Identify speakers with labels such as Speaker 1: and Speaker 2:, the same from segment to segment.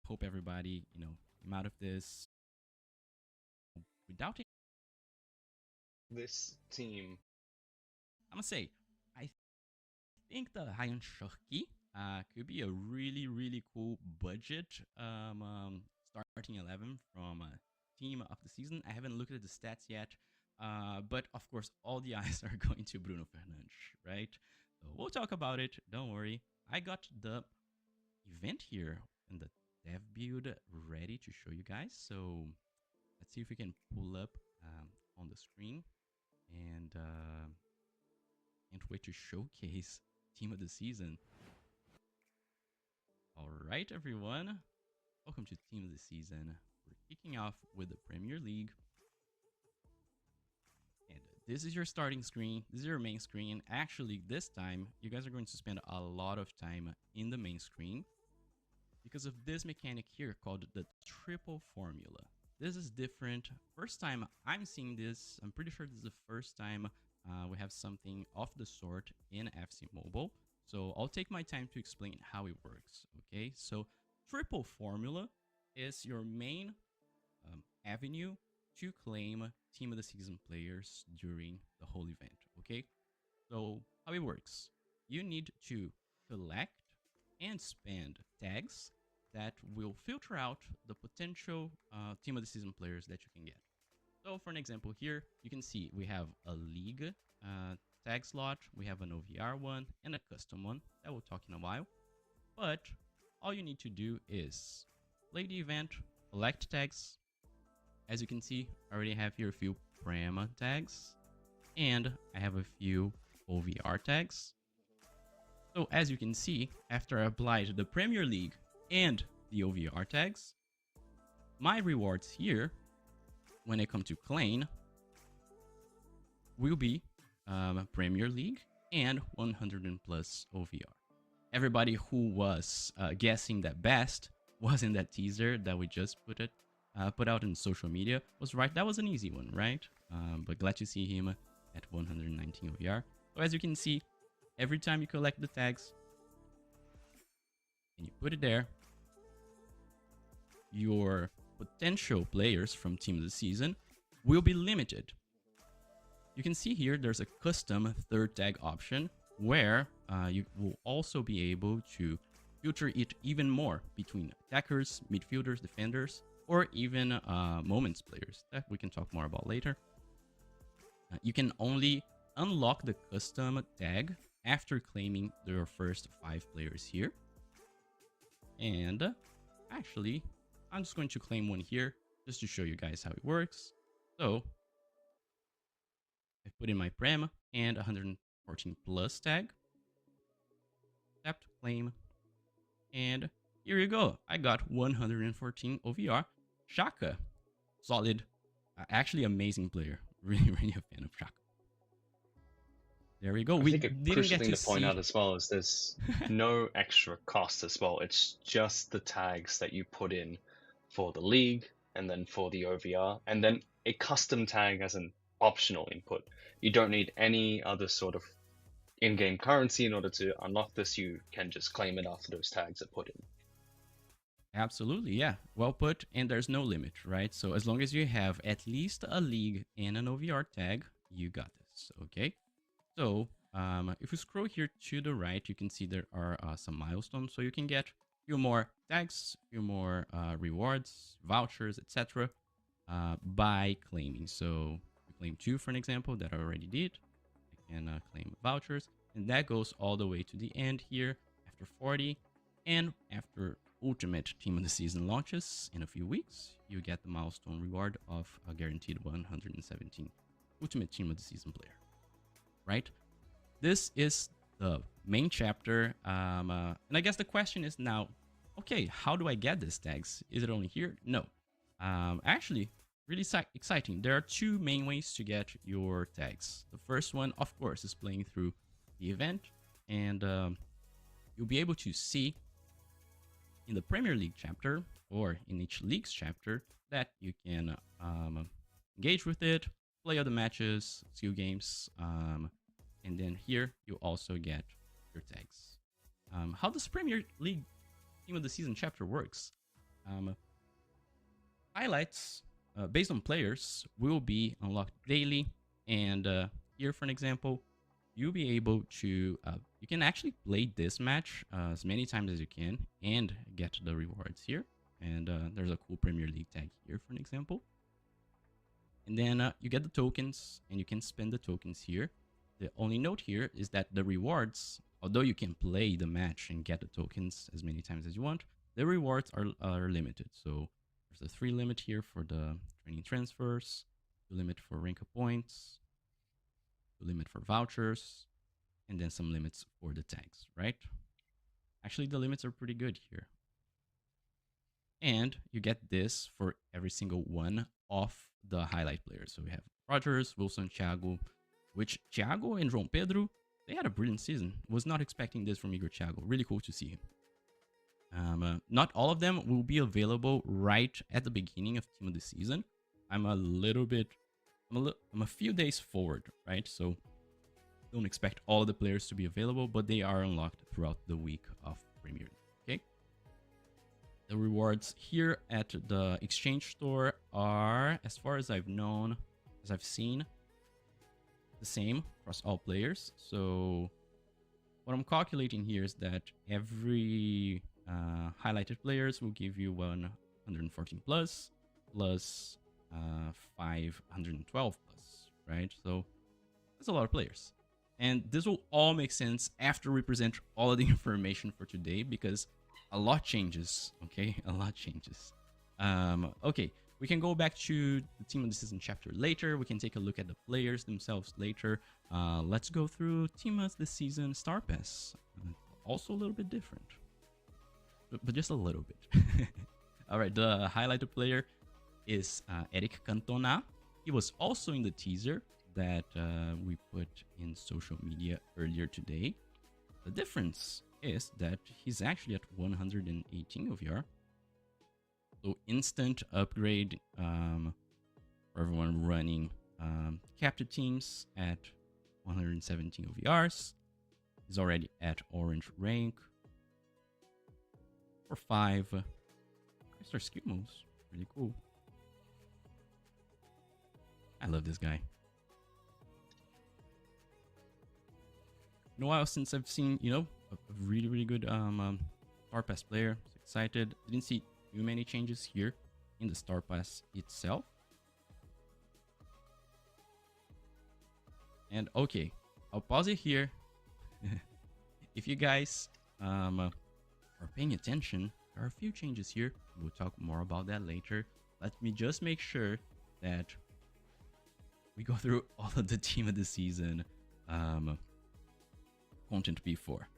Speaker 1: hope everybody, came out of this without
Speaker 2: this team.
Speaker 1: I'm gonna say, I think the Hyan Shorki could be a really, really cool budget starting 11 from team of the season. I haven't looked at the stats yet, but of course, all the eyes are going to Bruno Fernandes, right? So we'll talk about it. Don't worry. I got the event here and the dev build ready to show you guys. So let's see if we can pull up on the screen and can't wait to showcase team of the season. All right, everyone. Welcome to team of the season. We're kicking off with the Premier League. And this is your starting screen. This is your main screen. Actually, this time, you guys are going to spend a lot of time in the main screen because of this mechanic here called the triple formula. This is different. First time I'm seeing this. I'm pretty sure this is the first time we have something of the sort in FC Mobile. So I'll take my time to explain how it works, okay? So triple formula is your main avenue to claim team of the season players during the whole event, okay? So how it works, you need to collect and spend tags that will filter out the potential team of the season players that you can get. So for an example here, you can see we have a league tag slot, we have an OVR one, and a custom one that we'll talk in a while. But all you need to do is play the event, collect tags. As you can see, I already have here a few Prema tags, and I have a few OVR tags. So as you can see, after I applied the Premier League and the OVR tags, my rewards here, when I come to claim, will be Premier League and 100 and plus OVR. Everybody who was guessing that best was in that teaser that we just put out in social media was right. That was an easy one, right? But glad to see him at 119 OVR. So as you can see, every time you collect the tags and you put it there, your potential players from team of the season will be limited. You can see here there's a custom third tag option where you will also be able to filter it even more between attackers, midfielders, defenders, or even moments players that we can talk more about later. You can only unlock the custom tag after claiming your first 5 players here. And actually, I'm just going to claim one here just to show you guys how it works. So I put in my Prem and 114 plus tag. Accept, claim, and here you go. I got 114 OVR. Shaka, solid, actually amazing player. Really, really a fan of Shaka. There we go.
Speaker 2: I think a crucial thing to point out as well is there's no extra cost as well. It's just the tags that you put in for the league and then for the OVR, and then a custom tag as an optional input. You don't need any other sort of in-game currency in order to unlock this. You can just claim it after those tags are put in.
Speaker 1: Absolutely, yeah. Well put, and there's no limit, right? So as long as you have at least a league and an OVR tag, you got this, okay? So if you scroll here to the right, you can see there are some milestones. So you can get a few more tags, a few more rewards, vouchers, etc. By claiming. So you claim 2, for an example, that I already did. I can claim vouchers, and that goes all the way to the end here after 40. And after Ultimate Team of the Season launches in a few weeks, you get the milestone reward of a guaranteed 117 Ultimate Team of the Season player. Right? This is the main chapter. And I guess the question is now, okay, how do I get these tags? Is it only here? No. Actually, really exciting. There are 2 main ways to get your tags. The first one, of course, is playing through the event. And you'll be able to see in the Premier League chapter or in each league's chapter that you can engage with it, play other matches, skill games, and then here you also get your tags. How does Premier League Team of the Season chapter works? Highlights based on players will be unlocked daily, and here, for an example, you'll be able to you can actually play this match as many times as you can and get the rewards here. And there's a cool Premier League tag here, for an example. And then you get the tokens, and you can spend the tokens here. The only note here is that the rewards, although you can play the match and get the tokens as many times as you want, the rewards are limited. So there's a 3 limit here for the training transfers, 2 limit for rank points, 2 limit for vouchers, and then some limits for the tags, right? Actually, the limits are pretty good here. And you get this for every single one of the highlight players. So we have Rogers, Wilson, Thiago, which Thiago and João Pedro, they had a brilliant season. Was not expecting this from Igor Thiago. Really cool to see him. Not all of them will be available right at the beginning of Team of the Season. I'm a few days forward, right? So don't expect all of the players to be available, but they are unlocked throughout the week of Premier League, okay? The rewards here at the exchange store are, as far as I've seen, the same across all players. So what I'm calculating here is that every highlighted players will give you 114 plus 512 plus, right? So that's a lot of players. And this will all make sense after we present all of the information for today, because a lot changes, okay? A lot changes. Okay, we can go back to the Team of the Season chapter later. We can take a look at the players themselves later. Let's go through Team of the Season Star Pass. Also a little bit different, but just a little bit. All right, the highlighted player is Eric Cantona. He was also in the teaser that we put in social media earlier today. The difference is that he's actually at 118 OVR. So instant upgrade for everyone running captive teams at 117 OVRs. He's already at orange rank. For 5 5-star skill moves. Really cool. I love this guy. In a while since I've seen, a really good Star Pass player. So excited. Didn't see too many changes here in the Star Pass itself. And okay, I'll pause it here. If you guys are paying attention, there are a few changes here. We'll talk more about that later. Let me just make sure that we go through all of the Team of the Season content before.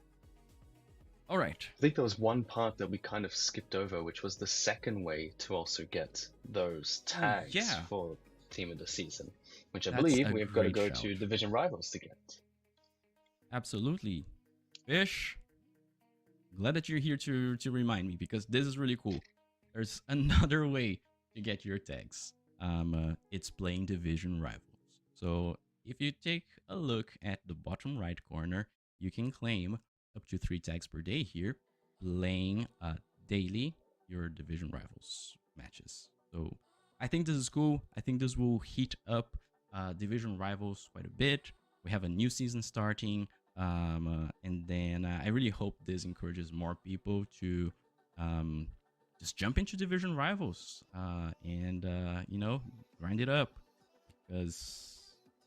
Speaker 1: All right.
Speaker 2: I think there was one part that we kind of skipped over, which was the second way to also get those tags for Team of the Season, which I believe we've got to go to Division Rivals to get.
Speaker 1: Absolutely. Fish, glad that you're here to remind me, because this is really cool. There's another way to get your tags. It's playing Division Rivals. So if you take a look at the bottom right corner, you can claim up to 3 tags per day here, playing daily your Division Rivals matches. So I think this is cool. I think this will heat up Division Rivals quite a bit. We have a new season starting, and then I really hope this encourages more people to just jump into Division Rivals and grind it up, because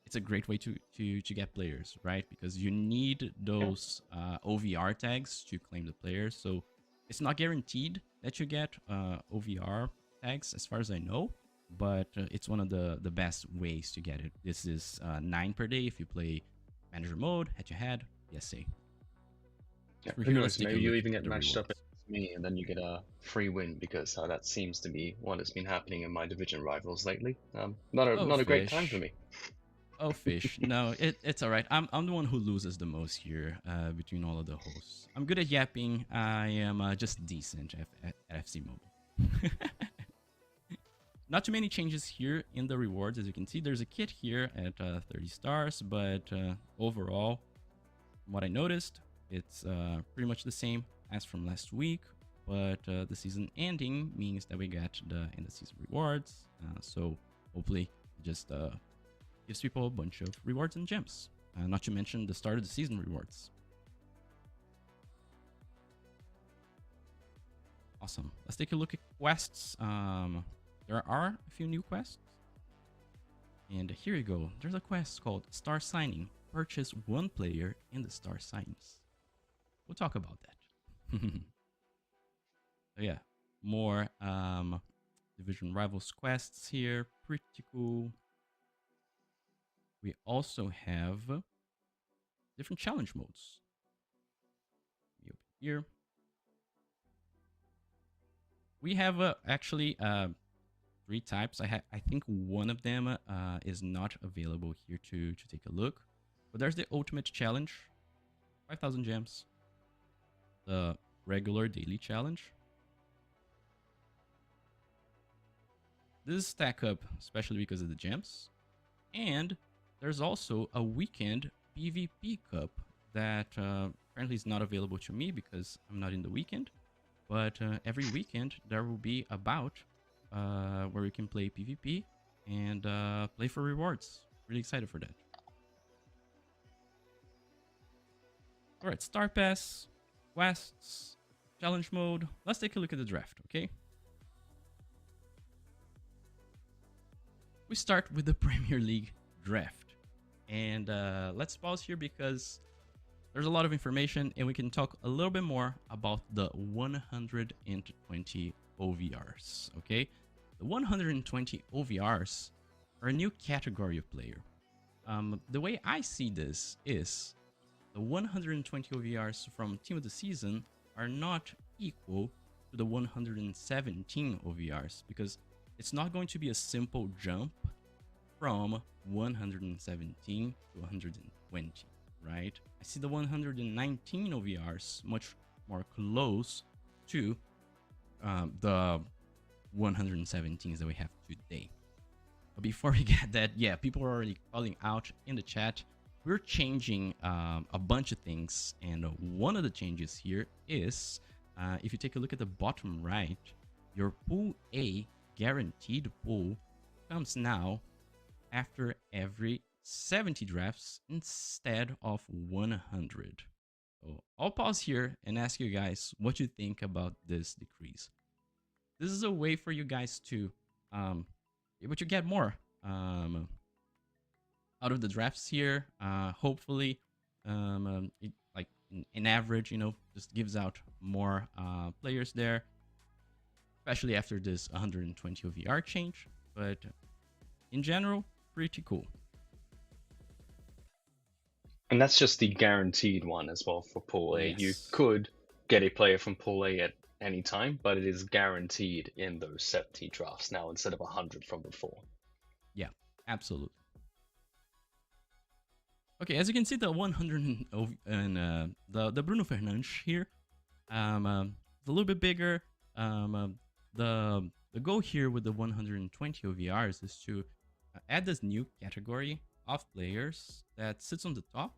Speaker 1: it's a great way to get players, right? Because you need those OVR tags to claim the players. So it's not guaranteed that you get OVR tags, as far as I know, but it's one of the best ways to get it. This is 9 per day if you play manager mode, head-to-head, PSA.
Speaker 2: Yeah, who knows, maybe you even get matched up against me and then you get a free win, because that seems to be what has been happening in my Division Rivals lately. Not a great time for me.
Speaker 1: Oh, Fish. No, it's all right. I'm the one who loses the most here between all of the hosts. I'm good at yapping. I am just decent at FC Mobile. Not too many changes here in the rewards. As you can see, there's a kit here at 30 stars, but overall, from what I noticed, it's pretty much the same as from last week. but the season ending means that we get the end of season rewards. So hopefully just gives people a bunch of rewards and gems. Not to mention the start of the season rewards. Awesome. Let's take a look at quests. There are a few new quests. And here you go. There's a quest called Star Signing. Purchase one player in the Star Signs. We'll talk about that. So yeah, more Division Rivals quests here. Pretty cool. We also have different challenge modes. Here. We have actually 3 types. I think one of them is not available here to take a look. But there's the Ultimate Challenge, 5,000 gems. The regular daily challenge. This stack up, especially because of the gems. And there's also a weekend PvP cup that apparently is not available to me because I'm not in the weekend. But every weekend there will be a bout where you can play PvP and play for rewards. Really excited for that. Alright, Star Pass, quests, challenge mode. Let's take a look at the draft, okay? We start with the Premier League draft. And let's pause here because there's a lot of information and we can talk a little bit more about the 120 OVRs, okay? The 120 OVRs are a new category of player. The way I see this is the 120 OVRs from Team of the Season are not equal to the 117 OVRs because it's not going to be a simple jump from 117 to 120, right? I see the 119 OVRs much more close to the 117s that we have today. But before we get that, yeah, people are already calling out in the chat. We're changing a bunch of things, and one of the changes here is if you take a look at the bottom right, your Pool A guaranteed pool comes now after every 70 drafts instead of 100. So I'll pause here and ask you guys what you think about this decrease. This is a way for you guys to able to get more out of the drafts here. Hopefully, it, like in average, you know, just gives out more players there, especially after this 120 OVR change. But in general, pretty cool.
Speaker 2: And that's just the guaranteed one as well for Pool A.
Speaker 1: Yes.
Speaker 2: You could get a player from Pool A at any time, but it is guaranteed in those 70 drafts now instead of 100 from before.
Speaker 1: Yeah, absolutely. Okay, as you can see, the 100 and the Bruno Fernandes here, a little bit bigger. The goal here with the 120 OVRs is to add this new category of players that sits on the top.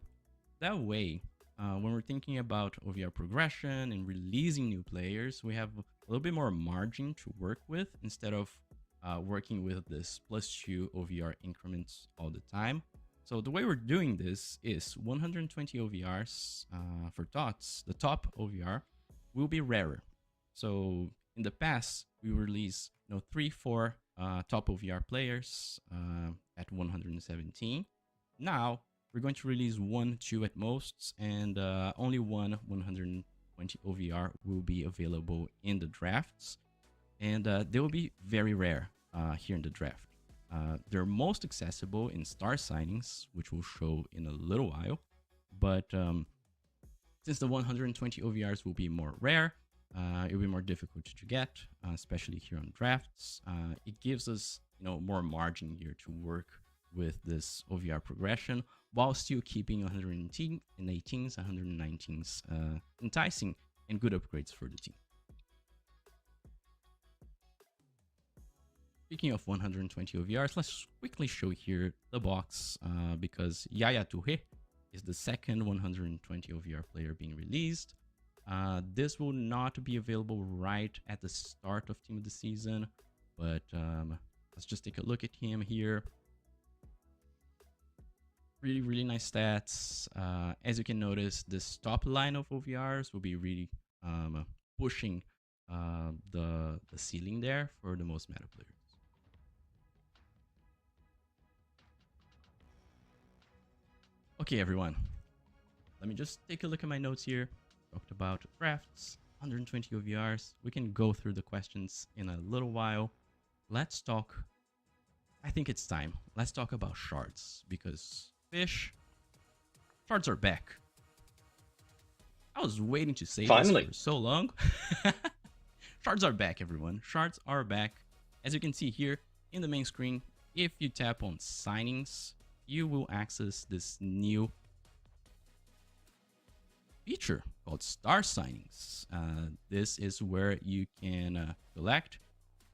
Speaker 1: That way, when we're thinking about OVR progression and releasing new players, we have a little bit more margin to work with instead of working with this +2 OVR increments all the time. So the way we're doing this is 120 OVRs for TOTS. The top OVR will be rarer. So in the past, we release 3-4 top OVR players at 117. Now we're going to release 1-2 at most, and only one 120 OVR will be available in the drafts, and they will be very rare here in the draft. They're most accessible in star signings, which we'll show in a little while. But since the 120 OVRs will be more rare, it will be more difficult to get, especially here on drafts. It gives us, more margin here to work with this OVR progression while still keeping 118s, 119s enticing and good upgrades for the team. Speaking of 120 OVRs, let's quickly show here the box because Yaya Touré is the second 120 OVR player being released. This will not be available right at the start of Team of the Season, but let's just take a look at him here. Really nice stats. As you can notice, this top line of OVRs will be really pushing the ceiling there for the most meta players. Okay, everyone. Let me just take a look at my notes here. Talked about drafts, 120 OVRs. We can go through the questions in a little while. Let's talk. I think it's time. Let's talk about shards, because shards are back. I was waiting to say
Speaker 2: Finally.
Speaker 1: this for so long. Shards are back, everyone. Shards are back. As you can see here in the main screen, if you tap on signings, you will access this new feature called star signings. This is where you can collect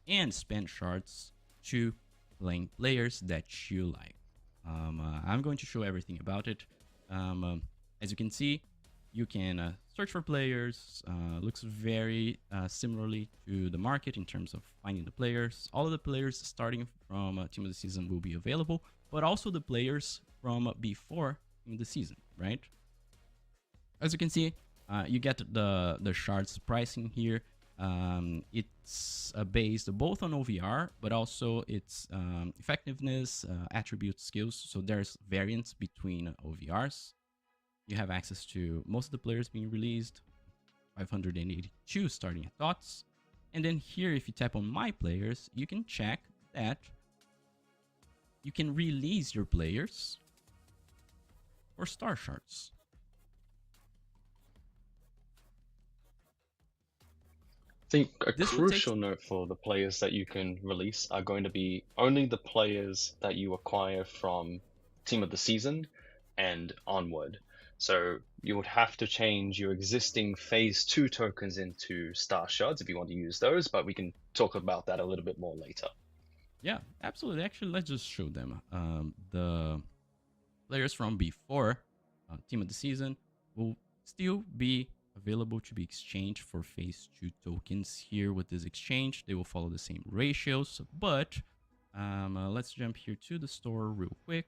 Speaker 1: and spend shards to playing players that you like. I'm going to show everything about it. As you can see, you can search for players. Looks very similarly to the market in terms of finding the players. All of the players starting from Team of the Season will be available, but also the players from before Team of the Season, right? As you can see, you get the shards pricing here. It's based both on OVR, but also its effectiveness, attribute, skills. So there's variance between OVRs. You have access to most of the players being released, 582 starting at TOTS. And then here, if you tap on My Players, you can check that you can release your players for star shards.
Speaker 2: I think a crucial note for the players that you can release are going to be only the players that you acquire from Team of the Season and onward. So you would have to change your existing Phase 2 tokens into star shards if you want to use those, but we can talk about that a little bit more later.
Speaker 1: Yeah, absolutely. Actually, let's just show them. The players from before Team of the Season will still be available to be exchanged for Phase 2 tokens here with this exchange. They will follow the same ratios, but let's jump here to the store real quick.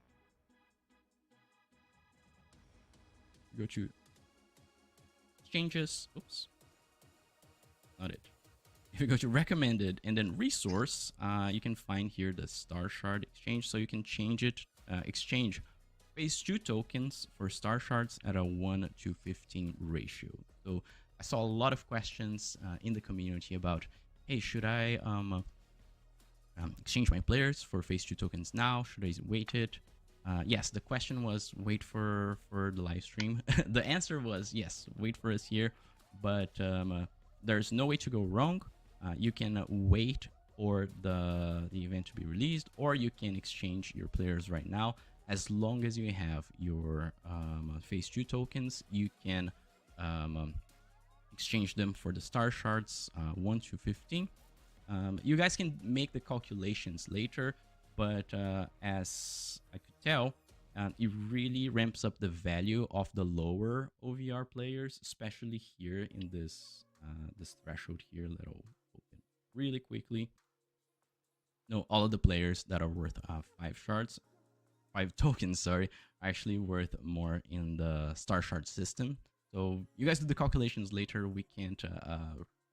Speaker 1: Go to exchanges. Oops, not it. If you go to recommended and then resource, you can find here the star shard exchange. So you can change it, exchange Phase 2 tokens for star shards at a 1:15 ratio. So I saw a lot of questions in the community about, hey, should I exchange my players for Phase 2 tokens now? Should I wait it? Yes, the question was wait for the live stream. The answer was yes, wait for us here. But there's no way to go wrong. You can wait for the event to be released, or you can exchange your players right now. As long as you have your Phase 2 tokens, you can exchange them for the star shards 1:15. You guys can make the calculations later, but as I could tell, it really ramps up the value of the lower OVR players, especially here in this this threshold here. Let me open really quickly. No, all of the players that are worth 5 tokens, sorry, are actually worth more in the star shard system. So you guys do the calculations later. We can't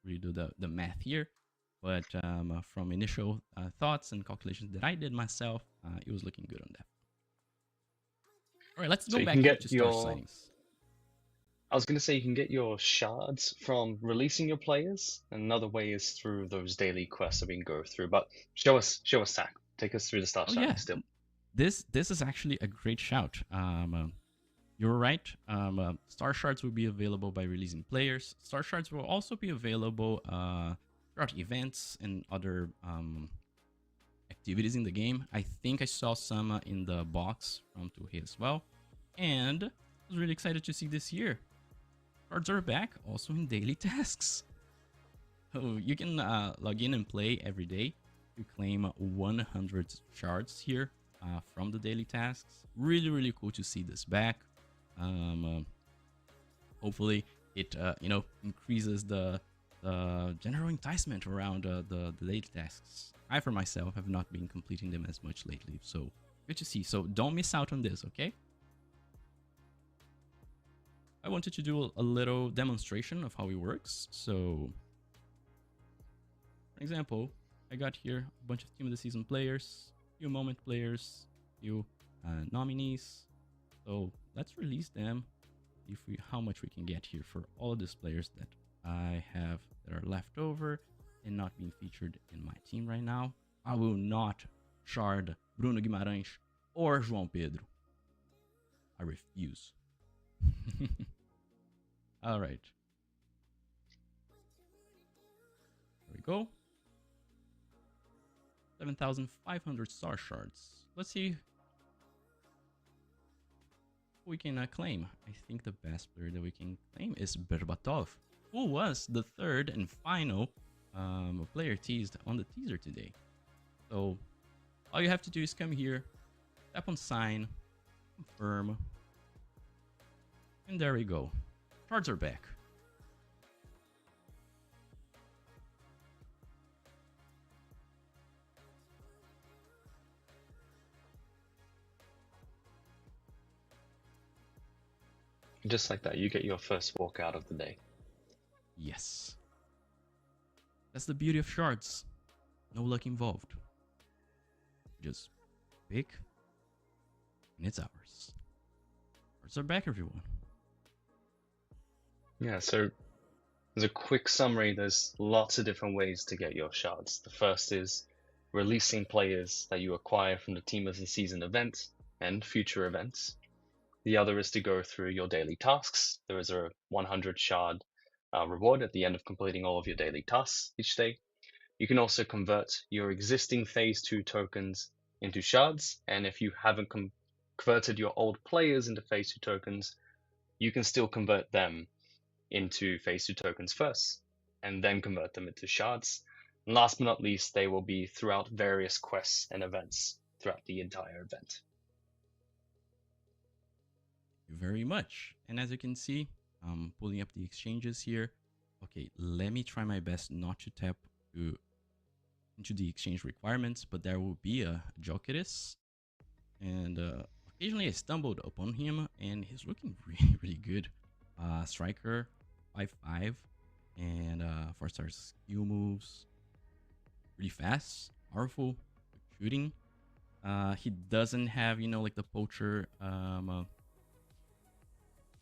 Speaker 1: really do the math here. But from initial thoughts and calculations that I did myself, it was looking good on that. All right, let's go back to star signings.
Speaker 2: I was going to say you can get your shards from releasing your players. Another way is through those daily quests that we can go through. But show us, Zach. Take us through the star signings still.
Speaker 1: This is actually a great shout. You're right. Star shards will be available by releasing players. Star shards will also be available throughout events and other activities in the game. I think I saw some in the box from Tuhei as well. And I was really excited to see this year. Shards are back also in daily tasks. So you can log in and play every day to claim 100 shards here from the daily tasks. Really cool to see this back. Hopefully it increases the general enticement around the daily tasks. I, for myself, have not been completing them as much lately, so good to see. So don't miss out on this, okay? I wanted to do a little demonstration of how it works. So, for example, I got here a bunch of Team of the Season players, few moment players, few nominees. So let's release them. See how much we can get here for all of these players that I have that are left over and not being featured in my team right now. I will not shard Bruno Guimarães or João Pedro. I refuse. All right. There we go. 7,500 star shards. Let's see who we can claim. I think the best player that we can claim is Berbatov, who was the third and final player teased on the teaser today. So all you have to do is come here, tap on sign, confirm, and there we go. Shards are back.
Speaker 2: Just like that, you get your first walkout of the day.
Speaker 1: Yes. That's the beauty of shards. No luck involved. Just pick, and it's ours. Shards are back, everyone.
Speaker 2: Yeah, so as a quick summary, there's lots of different ways to get your shards. The first is releasing players that you acquire from the Team of the Season event and future events. The other is to go through your daily tasks. There is a 100 shard reward at the end of completing all of your daily tasks each day. You can also convert your existing Phase 2 tokens into shards, and if you haven't converted your old players into Phase 2 tokens, you can still convert them into Phase 2 tokens first, and then convert them into shards. And last but not least, they will be throughout various quests and events throughout the entire event.
Speaker 1: Very much. And as you can see, I'm pulling up the exchanges here. Okay, let me try my best not to tap into the exchange requirements, but there will be a Jokeris. And occasionally I stumbled upon him, and he's looking really, really good. Striker, 5/5, and 4-star skill moves. Really fast, powerful, shooting. He doesn't have, like the poacher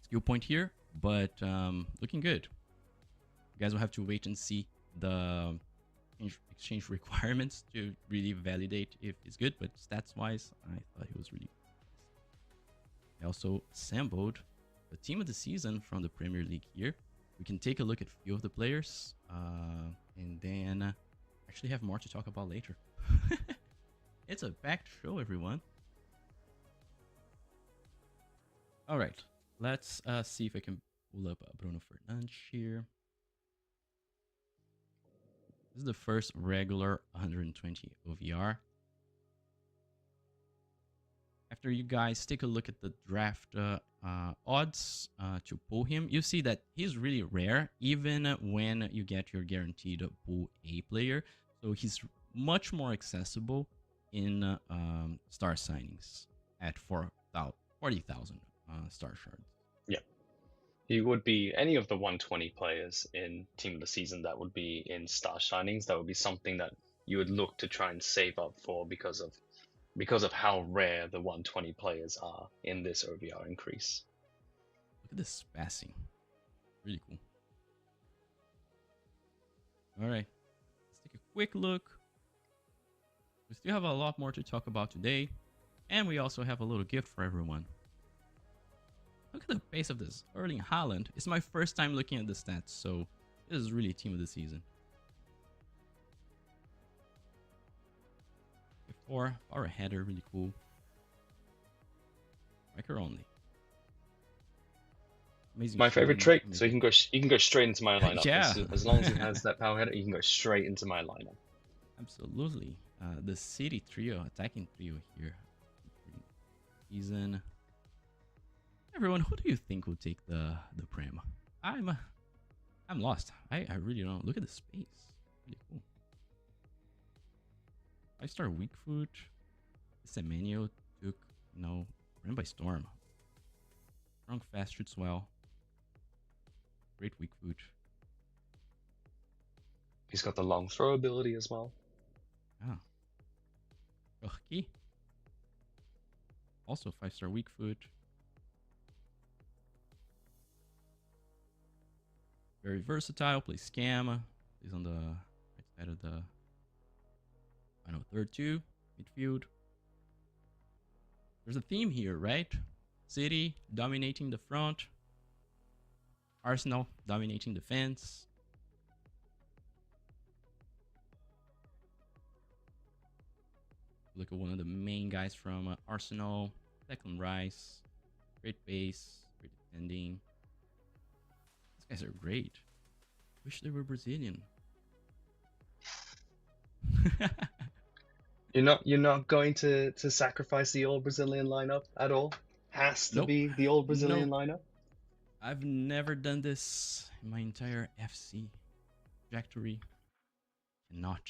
Speaker 1: skill point here, but looking good. You guys will have to wait and see the exchange requirements to really validate if it's good, but stats wise, I thought he was really good. I also assembled the Team of the Season from the Premier League here. We can take a look at a few of the players, and then actually have more to talk about later. It's a packed show, everyone. All right. Let's see if I can pull up Bruno Fernandes here. This is the first regular 120 OVR. After you guys take a look at the draft odds to pull him, you see that he's really rare, even when you get your guaranteed pull A player. So he's much more accessible in star signings at 40,000 star shards.
Speaker 2: Yeah. He would be any of the 120 players in Team of the Season that would be in star signings. That would be something that you would look to try and save up for because of how rare the 120 players are in this OVR increase.
Speaker 1: Look at this passing. Really cool. All right. Let's take a quick look. We still have a lot more to talk about today. And we also have a little gift for everyone. Look at the pace of this. Erling Haaland. It's my first time looking at the stats, so this is really Team of the Season. 4 power header, really cool. Striker only. Amazing.
Speaker 2: My favorite trait, so he can go straight into my lineup.
Speaker 1: Yeah.
Speaker 2: As long as he has that power header, he can go straight into my lineup.
Speaker 1: Absolutely. The City trio, attacking trio here. Season. Everyone, who do you think will take the Prem? I'm lost. I really don't. Look at the space. Really cool. 5-star weak foot. Semenyo took, ran by storm. Strong fast, shoots well. Great weak foot.
Speaker 2: He's got the long throw ability as well.
Speaker 1: Ah. Rocky. Also 5-star weak foot. Very versatile. Plays scam. Plays on the right side of the third two. Midfield. There's a theme here, right? City dominating the front. Arsenal dominating defense. Look at one of the main guys from Arsenal. Declan Rice. Great base. Great defending. These guys are great. Wish they were Brazilian.
Speaker 2: You're not going to sacrifice the old Brazilian lineup at all? Has to be the old Brazilian lineup?
Speaker 1: I've never done this in my entire FC trajectory. Cannot.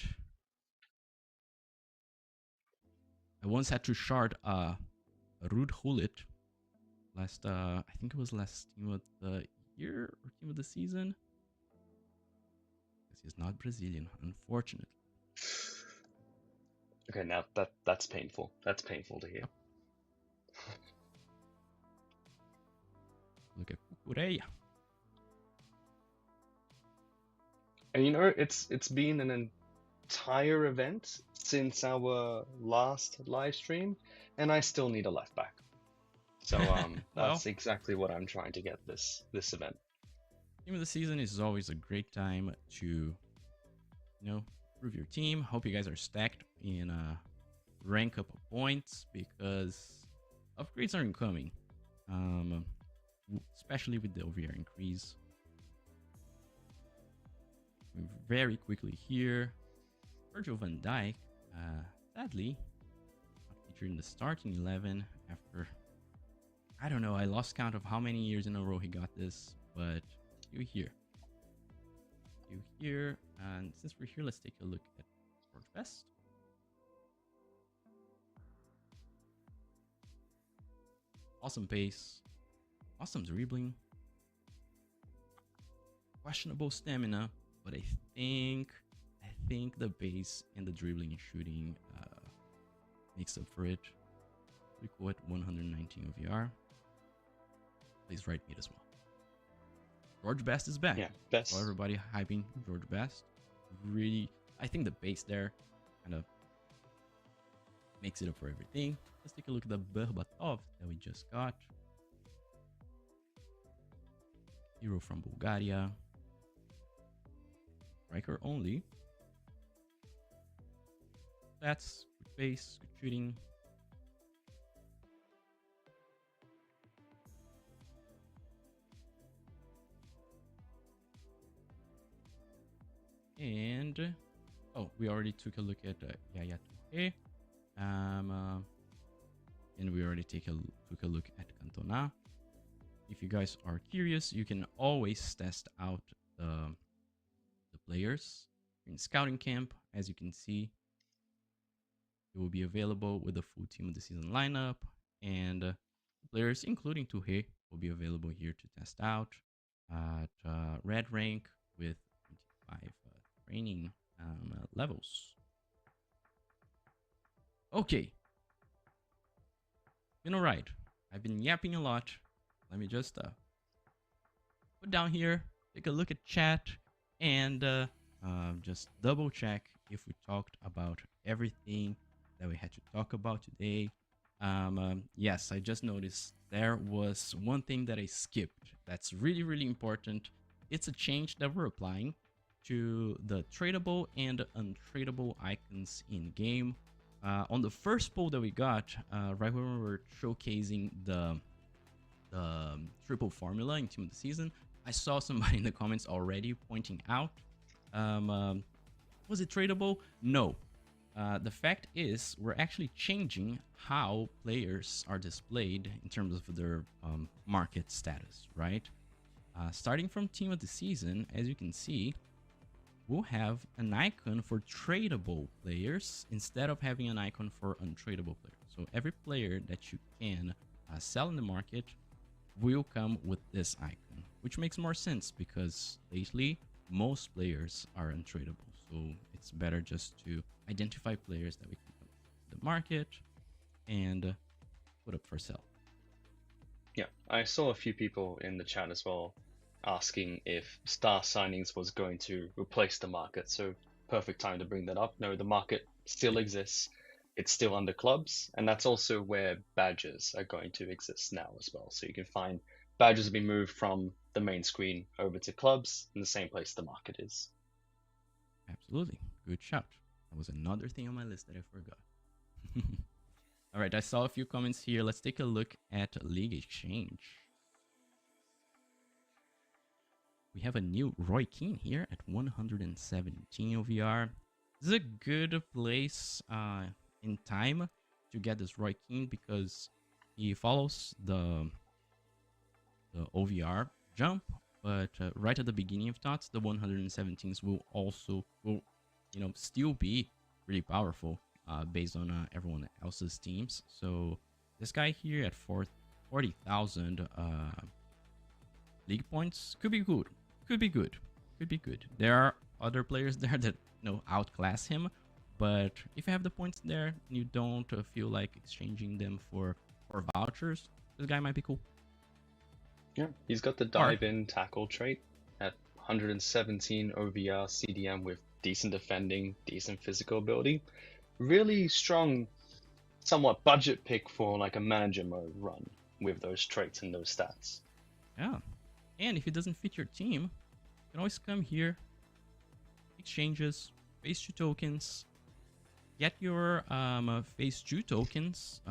Speaker 1: I once had to shard Ruud Gullit last I think it was last team of the year or team of the season. Because he's not Brazilian, unfortunately.
Speaker 2: Okay, now that's painful. That's painful to hear.
Speaker 1: Look at Cucurella.
Speaker 2: And it's been an entire event since our last live stream, and I still need a left back. So that's exactly what I'm trying to get this event.
Speaker 1: Team of the season is always a great time to, prove your team. Hope you guys are stacked in rank up points because upgrades are incoming, especially with the OVR increase. Very quickly here, Virgil van Dijk, sadly, not featured in the starting 11 after, I don't know, I lost count of how many years in a row he got this, but you here, and since we're here, let's take a look at George Best. Awesome pace, awesome dribbling, questionable stamina, but I think the base and the dribbling and shooting makes up for it. Pretty cool at 119 OVR. Plays right mid as well. George Best is back.
Speaker 2: Yeah, Best.
Speaker 1: So everybody hyping George Best. Really, I think the base there kind of makes it up for everything. Let's take a look at the Berbatov that we just got. Hero from Bulgaria. Striker only. That's good base, good shooting. And we already took a look at Yaya Touré. And we already took a look at Cantona. If you guys are curious, you can always test out the players in scouting camp. As you can see, it will be available with the full team of the season lineup, and players including Touré will be available here to test out at red rank with 25 training levels. Okay, been alright. I've been yapping a lot. Let me just put down here, take a look at chat, and just double check if we talked about everything that we had to talk about today. Yes, I just noticed there was one thing that I skipped that's really, really important. It's a change that we're applying to the tradable and untradable icons in game. On the first poll that we got, right when we were showcasing the triple formula in Team of the Season, I saw somebody in the comments already pointing out, was it tradable? No. The fact is, we're actually changing how players are displayed in terms of their market status, right? starting from team of the season, as you can see, we'll have an icon for tradable players instead of having an icon for untradeable players. So every player that you can sell in the market will come with this icon, which makes more sense because lately most players are untradeable. So it's better just to identify players that we can come to the market and put up for sale.
Speaker 2: Yeah, I saw a few people in the chat as well asking if star signings was going to replace the market. So perfect time to bring that up. No, the market still exists. It's still under clubs, and that's also where badges are going to exist now as well. So you can find badges have been moved from the main screen over to clubs in the same place the market is.
Speaker 1: Absolutely. Good shout. That was another thing on my list that I forgot. All right, I saw a few comments here. Let's take a look at League Exchange. We have a new Roy Keane here at 117 OVR. This is a good place in time to get this Roy Keane because he follows the OVR jump, but right at the beginning of TOTS, the 117s will still be really powerful based on everyone else's teams. So this guy here at 40,000 league points could be good. Could be good. There are other players there that outclass him, but if you have the points there and you don't feel like exchanging them for vouchers, this guy might be cool.
Speaker 2: Yeah, he's got the dive in tackle trait at 117 OVR CDM with decent defending, decent physical ability. Really strong, somewhat budget pick for like a manager mode run with those traits and those stats.
Speaker 1: Yeah. And if it doesn't fit your team, you can always come here, exchanges, phase 2 tokens, get your phase 2 tokens,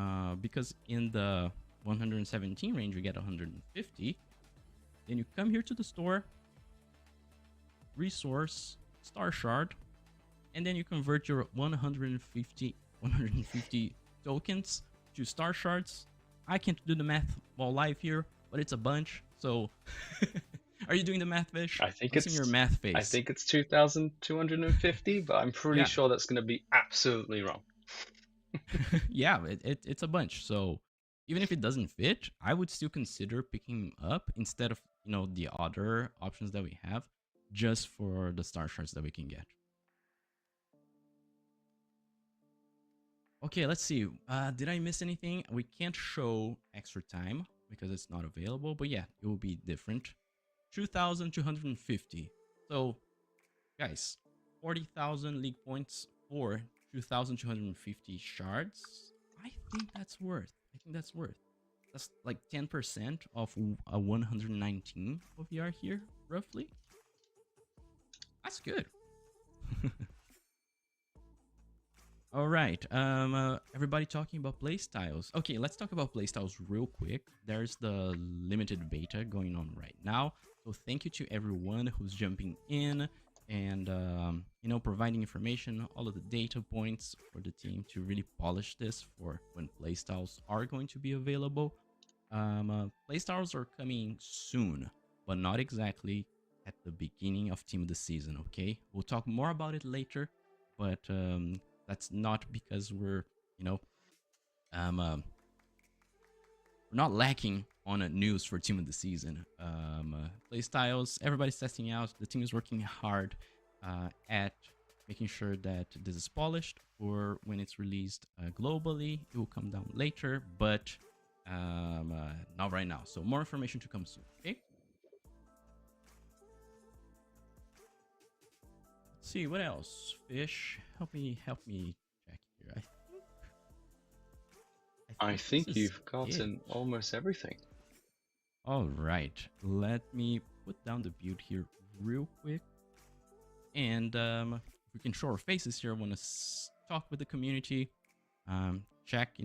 Speaker 1: because in the 117 range you get 150. Then you come here to the store, resource, star shard, and then you convert your 150 tokens to star shards. I can't do the math while live here, but it's a bunch. So, are you doing the math, Vish?
Speaker 2: I think it's
Speaker 1: in your math phase.
Speaker 2: I think it's 2,250, but I'm pretty sure that's going to be absolutely wrong.
Speaker 1: Yeah, it's a bunch. So even if it doesn't fit, I would still consider picking up instead of the other options that we have, just for the star shards that we can get. Okay, let's see. Did I miss anything? We can't show extra time because it's not available, but yeah, it will be different. 2,250. So, guys, 40,000 league points for 2,250 shards. I think that's worth. That's like 10% of a 119 OVR here, roughly. That's good. All right, everybody talking about playstyles. Okay, let's talk about playstyles real quick. There's the limited beta going on right now. So thank you to everyone who's jumping in and, providing information, all of the data points for the team to really polish this for when playstyles are going to be available. Playstyles are coming soon, but not exactly at the beginning of Team of the Season, okay? We'll talk more about it later, but that's not because we're not lacking on news for Team of the Season. Playstyles, everybody's testing out. The team is working hard at making sure that this is polished for when it's released globally. It will come down later, but not right now. So more information to come soon, okay? Let's see, what else? Fish, help me check here.
Speaker 2: I think you've gotten almost everything.
Speaker 1: All right, let me put down the build here real quick. And we can show our faces here. I want to talk with the community, check,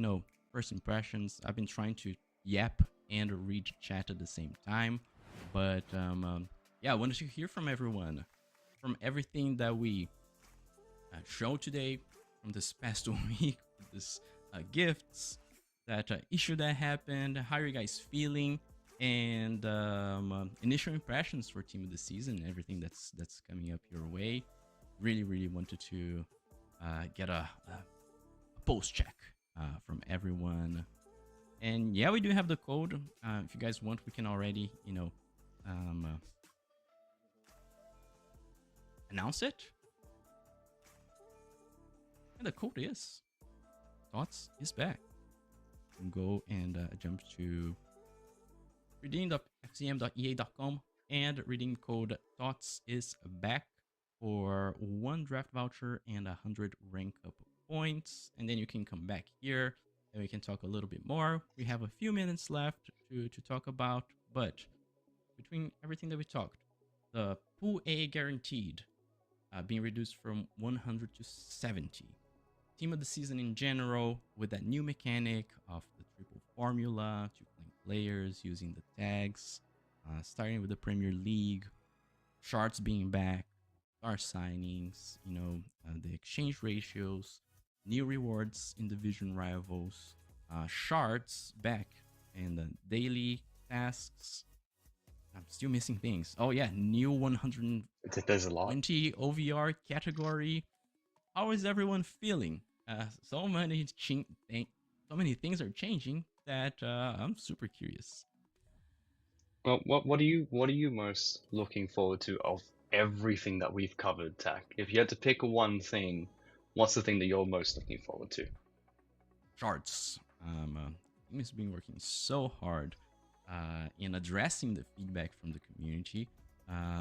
Speaker 1: first impressions. I've been trying to yap and read chat at the same time. But yeah, I wanted to hear from everyone, from everything that we showed today, from this past week, this gifts, that issue that happened, how are you guys feeling? and initial impressions for team of the season, everything that's coming up your way. Really wanted to get a post check from everyone. And yeah, we do have the code. If you guys want, we can already, announce it. And the code is TOTS is back. You can go and jump to redeem.fcm.ea.com and redeem code TOTS is back for 1 draft voucher and 100 rank up points. And then you can come back here and we can talk a little bit more. We have a few minutes left to talk about, but between everything that we talked, the Pool A guaranteed being reduced from 100 to 70. Team of the season in general, with that new mechanic of the triple formula to claim players using the tags, starting with the Premier League, shards being back, star signings, the exchange ratios, new rewards in division rivals, shards back, and the daily tasks. I'm still missing things. Oh yeah, new 120
Speaker 2: There's a lot.
Speaker 1: OVR category. How is everyone feeling? So many things are changing that I'm super curious.
Speaker 2: Well, what are you most looking forward to of everything that we've covered, Tak? If you had to pick one thing, what's the thing that you're most looking forward to?
Speaker 1: Shards. Team has been working so hard in addressing the feedback from the community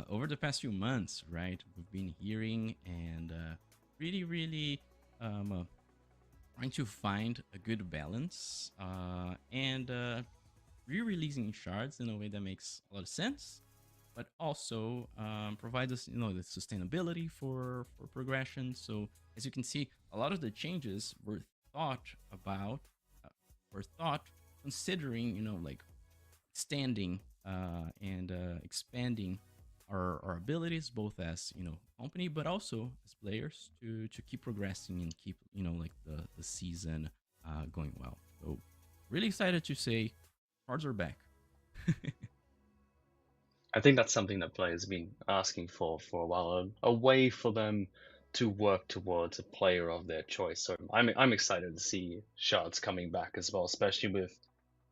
Speaker 1: over the past few months, right? We've been hearing and really trying to find a good balance and re-releasing shards in a way that makes a lot of sense, but also provides us, the sustainability for progression. So as you can see, a lot of the changes were thought considering, like extending and expanding our abilities, both as company, but also as players to keep progressing and keep the season going well. So really excited to say cards are back.
Speaker 2: I think that's something that players have been asking for a while, a way for them to work towards a player of their choice. So I'm excited to see shards coming back as well, especially with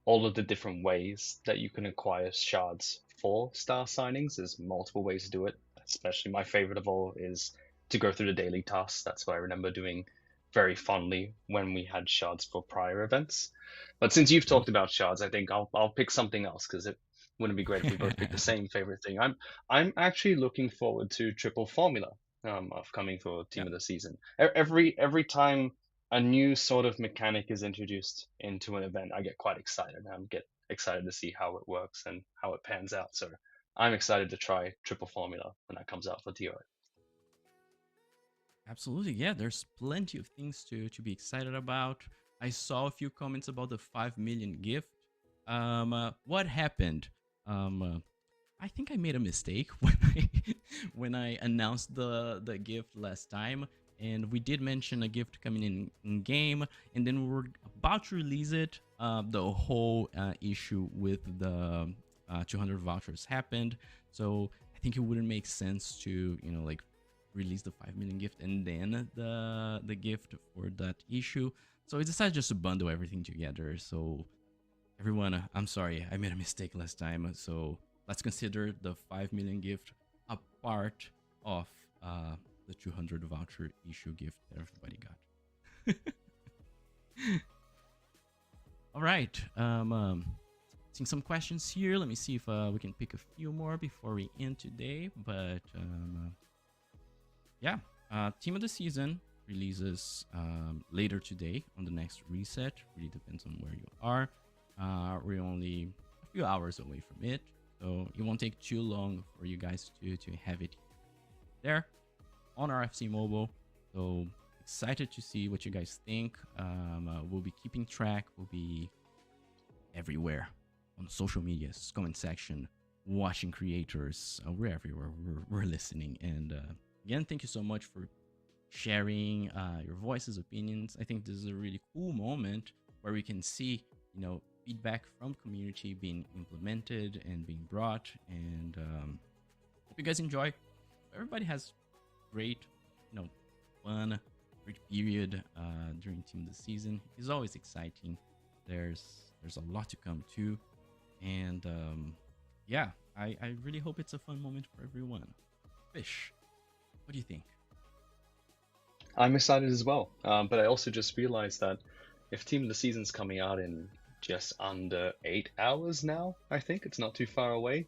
Speaker 2: all of the different ways that you can acquire shards for star signings. There's multiple ways to do it. Especially my favorite of all is to go through the daily tasks. That's what I remember doing very fondly when we had shards for prior events. But since you've talked about shards, I think I'll pick something else, because it wouldn't be great if we both pick the same favorite thing. I'm actually looking forward to triple formula upcoming for team of the season. Every time a new sort of mechanic is introduced into an event, I get quite excited. I get excited to see how it works and how it pans out. So I'm excited to try triple formula when that comes out for TO.
Speaker 1: Absolutely, yeah. There's plenty of things to be excited about. I saw a few comments about the 5 million gift. What happened? I think I made a mistake when I announced the gift last time, and we did mention a gift coming in game, and then we were about to release it. The whole issue with the 200 vouchers happened, so I think it wouldn't make sense to release the 5 million gift and then the gift for that issue. So we decided just to bundle everything together. So everyone, I'm sorry, I made a mistake last time. So let's consider the 5 million gift a part of the 200 voucher issue gift that everybody got. All right. Seeing some questions here. Let me see if we can pick a few more before we end today. But yeah, team of the season releases later today on the next reset. Really depends on where you are. We're only a few hours away from it, so it won't take too long for you guys to have it there on our FC Mobile. So excited to see what you guys think. We'll be keeping track. We'll be everywhere on social medias, comment section, watching creators. We're everywhere. We're listening. And again, thank you so much for sharing your voices, opinions. I think this is a really cool moment where we can see, feedback from community being implemented and being brought, and hope you guys enjoy. Everybody has great, fun, great period during Team of the Season. It's always exciting. There's a lot to come too, and yeah, I really hope it's a fun moment for everyone. Fish, what do you think?
Speaker 2: I'm excited as well, but I also just realized that if Team of the Season's coming out in just under 8 hours now, I think it's not too far away.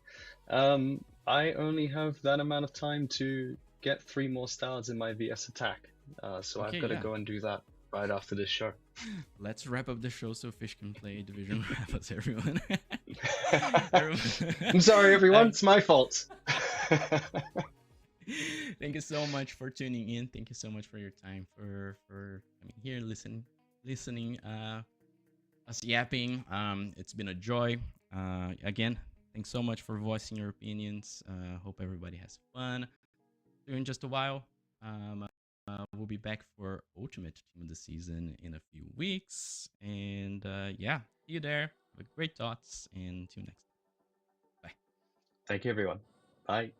Speaker 2: I only have that amount of time to get 3 more stars in my VS attack, so
Speaker 1: Okay,
Speaker 2: I've got to
Speaker 1: yeah.
Speaker 2: go and do that right after this show.
Speaker 1: Let's wrap up the show so Fish can play Division Rapids, everyone.
Speaker 2: I'm sorry, everyone. It's my fault.
Speaker 1: Thank you so much for tuning in. Thank you so much for your time, for coming here, listening us yapping. It's been a joy. Again, thanks so much for voicing your opinions. Hope everybody has fun. In just a while, we'll be back for Ultimate Team of the Season in a few weeks. And yeah, see you there. Have a great TOTS, and see you next time. Bye.
Speaker 2: Thank you, everyone. Bye.